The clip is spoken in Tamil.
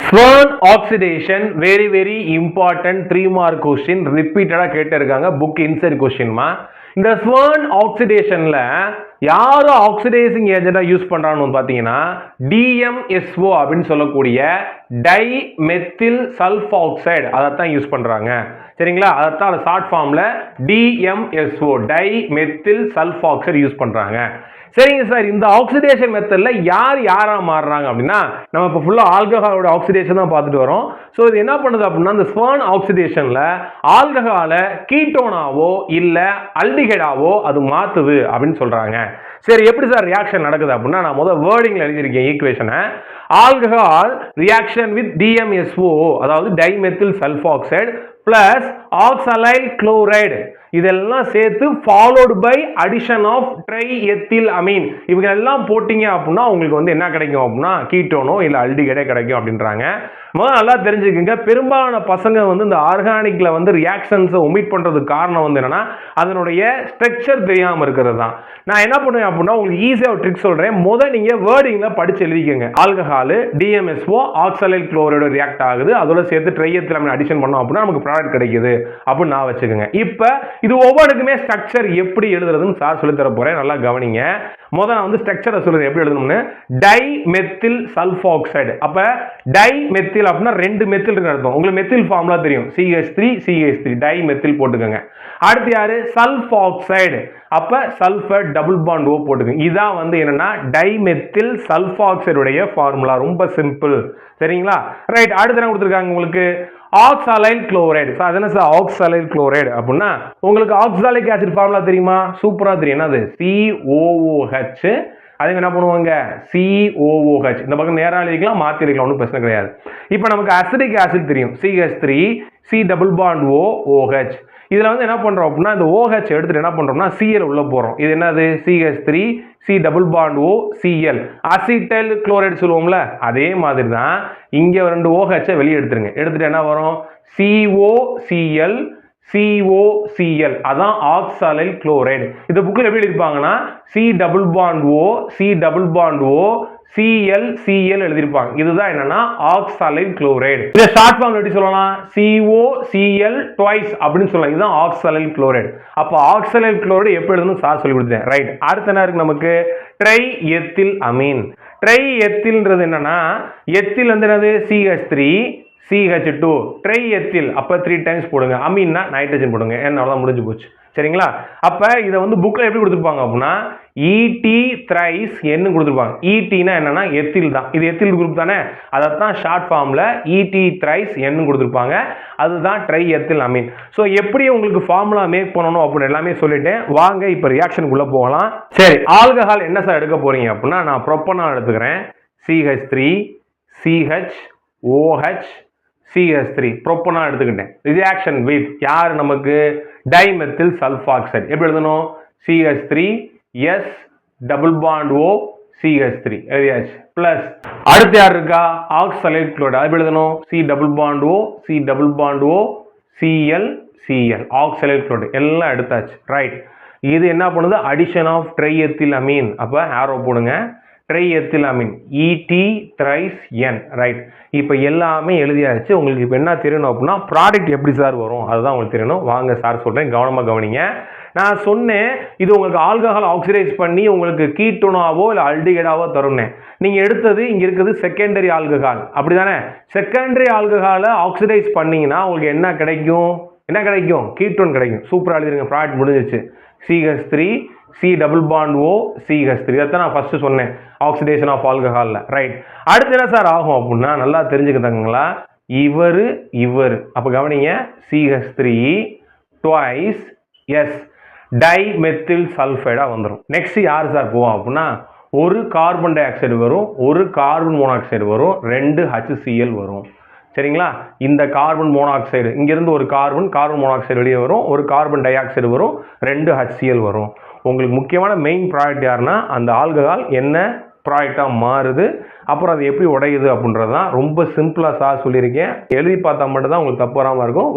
Swern oxidation very important 3 mark question repeated கேட்டிருக்காங்க book inside question மா இந்த Swern oxidationல யாரு ஆக்சிடைசிங் ஏஜெண்டா யூஸ் பண்றாங்கன்னு பாத்தீங்கன்னா DMSO அப்படினு சொல்லக்கூடிய டைமெத்தில் சல்ஃபாக்சைடு அத தான் யூஸ் பண்றாங்க சரிங்களா அத தான் ஷார்ட் ஃபார்ம்ல DMSO டைமெத்தில் சல்ஃபாக்சைடு யூஸ் பண்றாங்க சரிங்க சார் இந்த ஆக்சிடேஷன் மெத்தட்ல யாரா மாறுறாங்க அப்படின்னா நம்ம இப்ப ஃபுல்லா ஆல்கஹாலோட ஆக்சிடேஷன் தான் பார்த்துட்டு வரோம் சோ இது என்ன பண்ணுது அப்படின்னா இந்த ஸ்வர்ன் ஆக்சிடேஷன்ல ஆல்கஹாலை கீட்டோனாவோ இல்ல அல்டிஹைடாவோ அது மாத்துது அப்படின்னு சொல்றாங்க சரி எப்படி சார் ரியாக்ஷன் நடக்குது அப்படின்னா நான் முதல்ல வேர்டிங்ல எழுதியிருக்கேன் ஈக்குவேஷனை ஆல்கஹால் ரியாக்ஷன் வித் DMSO அதாவது dimethyl sulphoxide plus oxalyl chloride இதெல்லாம் சேர்த்து followed by addition of triethylamine இவங்க எல்லாம் போடிங்க அப்படினா உங்களுக்கு வந்து என்ன கிடைக்கும் அப்படினா கீட்டோனோ இல்ல அல்டிஹைடோ கிடைக்கும் அப்படின்றாங்க முதல்ல நல்லா தெரிஞ்சுக்கங்க பெரும்பாலான பசங்க வந்து இந்த ஆர்கானிக்ல வந்து ரியாக்ஷன்ஸ் ஒமிட் பண்றதுக்கு காரணம் வந்து என்னன்னா அதனுடைய ஸ்ட்ரக்சர் தெரியாம இருக்கிறது தான் நான் என்ன பண்ணுவேன் அப்படினா உங்களுக்கு ஈஸியா ஒரு ட்ரிக் சொல்றேன் முதல்ல நீங்க வேர்டிங்ல படிச்சு எழுதிக்கங்க alcohol DMSO oxalyl chloride react ஆகுது அதோட சேர்த்து triethylamine அடிஷன் பண்ணோம் அப்படினா நமக்கு ப்ராடக்ட் கிடைக்குது அப்படி நான் வச்சுக்கங்க இப்போ இது ஒவ்வொருக்குமே ஸ்ட்ரக்சர் எப்படி எழுதுறதுன்னு சார் சொல்லி தர போறேன் நல்லா கவனிங்க முதல்ல வந்து ஸ்ட்ரக்சரை சொல்றது எப்படி எழுதணும்னு டைமெத்தில் சல்ஃபாக்சைடு அப்ப டைமெத்தில் அப்படினா ரெண்டு மெத்தில் இருக்கு அர்த்தம் உங்களுக்கு மெத்தில் ஃபார்முலா தெரியும் CH3 டைமெத்தில் போட்டுக்கங்க அடுத்து யாரு சல்ஃபாக்சைடு அப்ப சல்ஃபர் டபுள் பாண்ட் O போட்டுக்கங்க இதான் வந்து என்னன்னா டைமெத்தில் சல்ஃபாக்சைடு உடைய ஃபார்முலா ரொம்ப சிம்பிள் சரிங்களா ரைட் அடுத்து என்ன கொடுத்திருக்காங்க உங்களுக்கு ஆக்சாலைல் குளோரைடு சார் அது என்ன சார் ஆக்சாலைல் குளோரைடு அப்படின்னா உங்களுக்கு ஆக்சாலிக் ஆசிட் ஃபார்முலா தெரியுமா சூப்பரா தெரியும் என்னது COOH அதுக்கு என்ன பண்ணுவாங்க COOH இந்த பக்கம் நேரா எழுதிக்கலாம் மாத்தி எழுதிக்கலாம் ஒன்றும் பிரச்சனை கிடையாது இப்போ நமக்கு அசிட்டிக் ஆசிட் தெரியும் CH3 C double bond OH இதுல வந்து என்ன பண்றோம் அப்படின்னா இந்த OH எடுத்துட்டு என்ன பண்றோம்னா Cl உள்ள போறோம் இது என்னது CH3 C double bond O Cl acetyl chloride சொல்லுவோம்ல அதே மாதிரி தான் இங்க ரெண்டு OH வெளியே எடுத்துருங்க எடுத்துட்டு என்ன வரும் COCl COCl அதான் ஆக்சாலைல் குளோரைடு இந்த புக்ல எப்படி எழுதிருப்பாங்கன்னா C double bond O C double bond O Cl எழுதிருப்பாங்க இதுதான் என்னன்னா ஆக்சாலைல் குளோரைடு இத ஷார்ட் ஃபார்ம் எப்படி சொல்லலாம் COCl twice அப்படினு சொல்லலாம் இதுதான் ஆக்சாலைல் குளோரைடு அப்ப ஆக்சாலைல் குளோரைடு எப்படி எழுதணும் சார் சொல்லி கொடுத்தேன் ரைட் அடுத்து என்ன இருக்கு நமக்கு ட்ரைஎத்திலமீன் ட்ரைஎத்தில்ன்றது என்னன்னா எத்தில் வந்து என்னது CH3 CH2 ட்ரைஎத்தில் அப்ப 3 டைம்ஸ் போடுங்க அமீன்னா நைட்ரஜன் போடுங்க என்னதான் முடிஞ்சு போச்சு சரிங்களா அப்ப இத வந்து புக்ல எப்படி கொடுத்திருப்பாங்க அப்படினா ET thrice N கொடுத்திருப்பாங்க ET னா என்னன்னா எத்தில் தான் இது எத்தில் குரூப் தானே அத தான் ஷார்ட் ஃபார்ம்ல ET thrice N கொடுத்திருப்பாங்க அதுதான் ட்ரைஎத்திலமீன் சோ எப்படி உங்களுக்கு ஃபார்முலா மேக் பண்ணனும் அப்படி எல்லாமே சொல்லிட்டேன் வாங்க இப்போ ரியாக்ஷனுக்குள்ள போகலாம் சரி ஆல்கஹால் என்ன சார் எடுக்க போறீங்க அப்படினா நான் புரோப்பனால் எடுத்துக்கிறேன் CH3 CHOH CH3 புரோப்பனால் எடுத்துக்கிட்டேன் ரியாக்ஷன் வித் யார் நமக்கு டைமெத்தில் சல்ஃபாக்சைடு எப்படி எழுதணும் CH3 S double bond O CH3 எழுதியாச்சு பிளஸ் அடுத்து யார் இருக்கா ஆக்சாலைல் குளோரைடு அது எழுதணும் C double bond O C double bond O Cl oxalyl chloride எல்லாம் எடுத்தாச்சு ரைட் இது என்ன பண்ணுது அடிஷன் ஆஃப் ட்ரைஎத்திலமீன் அப்ப ஆரோ போடுங்க ட்ரைஎத்திலமீன் ET thrice N ரைட் இப்போ எல்லாமே எழுதியாச்சு உங்களுக்கு இப்போ என்ன தெரியணும் அப்படின்னா ப்ராடக்ட் எப்படி சார் வரும் அதுதான் உங்களுக்கு தெரியணும் வாங்க சார் சொல்றேன் கவனமா கவனிங்க நான் சொன்னேன் இது உங்களுக்கு ஆல்கஹால் ஆக்சிடைஸ் பண்ணி உங்களுக்கு கீட்டோனாவோ இல்ல அல்டிஹைடாவோ தரும்னே நீங்க எடுத்தது இங்க இருக்குது செகண்டரி ஆல்கஹால் அப்படிதானே செகண்டரி ஆல்கஹாலை ஆக்சிடைஸ் பண்ணீங்கன்னா உங்களுக்கு என்ன கிடைக்கும் கீட்டோன் கிடைக்கும் சூப்பரா எழுதிருங்க ப்ராடக்ட் முடிஞ்சிச்சு CH3 C double bond O CH3 இதான் நான் ஃபர்ஸ்ட் சொன்னேன் ஆக்சிடேஷன் ஆஃப் ஆல்கஹால்ல ரைட் அடுத்து என்ன சார் ஆகும் அப்படின்னா நல்லா தெரிஞ்சுக்கிட்டாங்களா இவர் அப்ப கவனிங்க CH3 twice S டைமெத்தில் சல்ஃபைடா வந்துரும் நெக்ஸ்ட் யார் சார் போவோம் அப்படின்னா ஒரு கார்பன் டை ஆக்சைடு வரும் ஒரு கார்பன் மோனாக்சைடு வரும் ரெண்டு HCl வரும் சரிங்களா இந்த கார்பன் மோனாக்சைடு இங்க இருந்து ஒரு கார்பன் மோனாக்சைடு வெளியே வரும் ஒரு கார்பன் டை ஆக்சைடு வரும் ரெண்டு HCl வரும் உங்களுக்கு முக்கியமான மெயின் ப்ராடக்ட் யாருன்னா அந்த ஆல்கஹால் என்ன ப்ராடக்டா மாறுது அப்புறம் அது எப்படி உடையுது அப்படின்றது தான் ரொம்ப சிம்பிளா சார் சொல்லியிருக்கேன் எழுதி பார்த்தா மட்டும் தான் உங்களுக்கு தப்பு வராம இருக்கும்